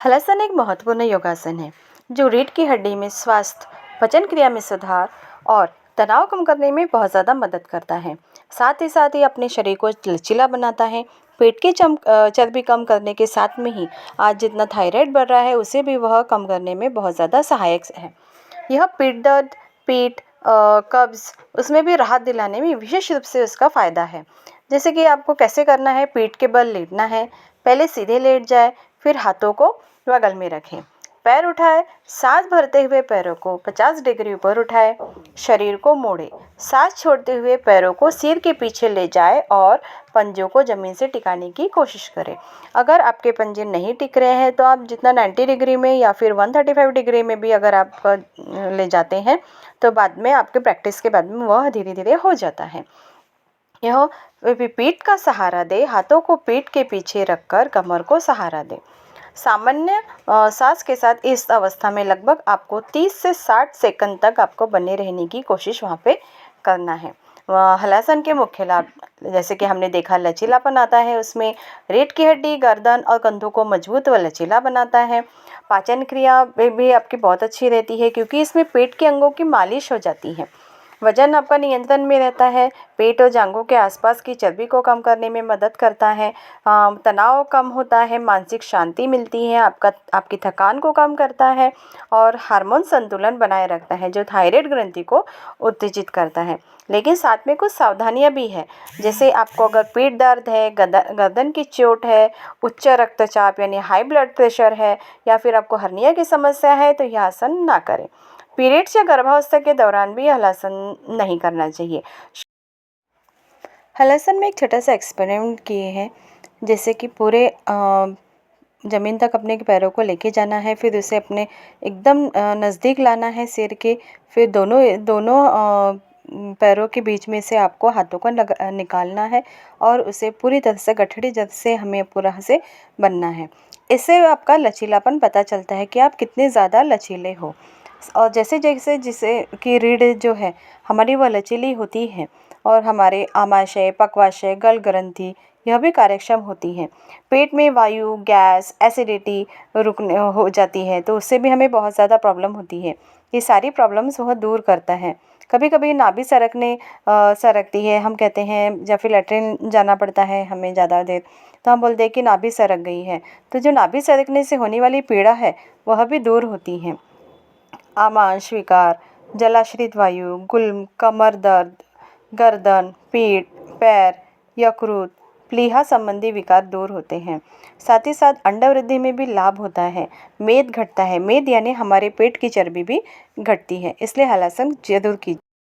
हलासन एक महत्वपूर्ण योगासन है जो रीढ़ की हड्डी में स्वास्थ्य, पाचन क्रिया में सुधार और तनाव कम करने में बहुत ज़्यादा मदद करता है। साथ ही अपने शरीर को लचीला बनाता है। पेट की चर्बी कम करने के साथ में ही आज जितना थायराइड बढ़ रहा है उसे भी वह कम करने में बहुत ज़्यादा सहायक है। यह पीठ दर्द, पीठ कब्ज़ उसमें भी राहत दिलाने में विशेष रूप से उसका फ़ायदा है। जैसे कि आपको कैसे करना है, पीठ के बल लेटना है। पहले सीधे लेट जाए, फिर हाथों को बगल में रखें। पैर उठाए, सांस भरते हुए पैरों को 50 डिग्री ऊपर उठाए। शरीर को मोड़े, सांस छोड़ते हुए पैरों को सिर के पीछे ले जाए और पंजों को ज़मीन से टिकाने की कोशिश करें। अगर आपके पंजे नहीं टिक रहे हैं तो आप जितना 90 डिग्री में या फिर 135 डिग्री में भी अगर आप ले जाते हैं तो बाद में आपके प्रैक्टिस के बाद में वह धीरे धीरे हो जाता है। यह पीठ का सहारा दे, हाथों को पीठ के पीछे रखकर कमर को सहारा दे। सामान्य सांस के साथ इस अवस्था में लगभग आपको 30 से 60 सेकंड तक आपको बने रहने की कोशिश वहाँ पे करना है। हलासन के मुख्य लाभ जैसे कि हमने देखा, लचीलापन आता है उसमें, रीढ़ की हड्डी, गर्दन और कंधों को मजबूत व लचीला बनाता है। पाचन क्रिया में भी आपकी बहुत अच्छी रहती है क्योंकि इसमें पेट के अंगों की मालिश हो जाती है। वजन आपका नियंत्रण में रहता है। पेट और जांघों के आसपास की चर्बी को कम करने में मदद करता है। तनाव कम होता है, मानसिक शांति मिलती है, आपकी थकान को कम करता है और हार्मोन संतुलन बनाए रखता है जो थायराइड ग्रंथि को उत्तेजित करता है। लेकिन साथ में कुछ सावधानियां भी है, जैसे आपको अगर पीठ दर्द है, गर्दन की चोट है, उच्च रक्तचाप यानी हाई ब्लड प्रेशर है या फिर आपको हर्निया की समस्या है तो यह आसन ना करें। पीरियड्स या गर्भावस्था के दौरान भी हलासन नहीं करना चाहिए। हलासन में एक छोटा सा एक्सपेरिमेंट किए हैं, जैसे कि पूरे ज़मीन तक अपने पैरों को लेके जाना है, फिर उसे अपने एकदम नज़दीक लाना है सिर के, फिर दोनों दोनों पैरों के बीच में से आपको हाथों को निकालना है और उसे पूरी तरह से गठड़ी जैसे हमें पूरा से बनना है। इससे आपका लचीलापन पता चलता है कि आप कितने ज़्यादा लचीले हो। और जैसे जैसे जिसे कि रीढ़ जो है हमारी वह लचीली होती है और हमारे आमाशय, पक्वाशय, गल ग्रंथि यह भी कार्यक्षम होती हैं। पेट में वायु, गैस, एसिडिटी रुकने हो जाती है तो उससे भी हमें बहुत ज़्यादा प्रॉब्लम होती है। ये सारी प्रॉब्लम्स वह दूर करता है। कभी कभी नाभि सरकती है, हम कहते हैं, या फिर लैट्रिन जाना पड़ता है हमें ज़्यादा देर, तो हम बोलते हैं कि नाभि सरक गई है। तो जो नाभि सरकने से होने वाली पीड़ा है वह भी दूर होती है। आमांश विकार, जलाश्रित वायु, गुल्म, कमर दर्द, गर्दन, पीठ, पैर, यकृत, प्लीहा संबंधी विकार दूर होते हैं। साथ ही साथ अंडवृद्धि में भी लाभ होता है। मेद घटता है, मेद यानी हमारे पेट की चर्बी भी घटती है, इसलिए हलासन जरूर कीजिए।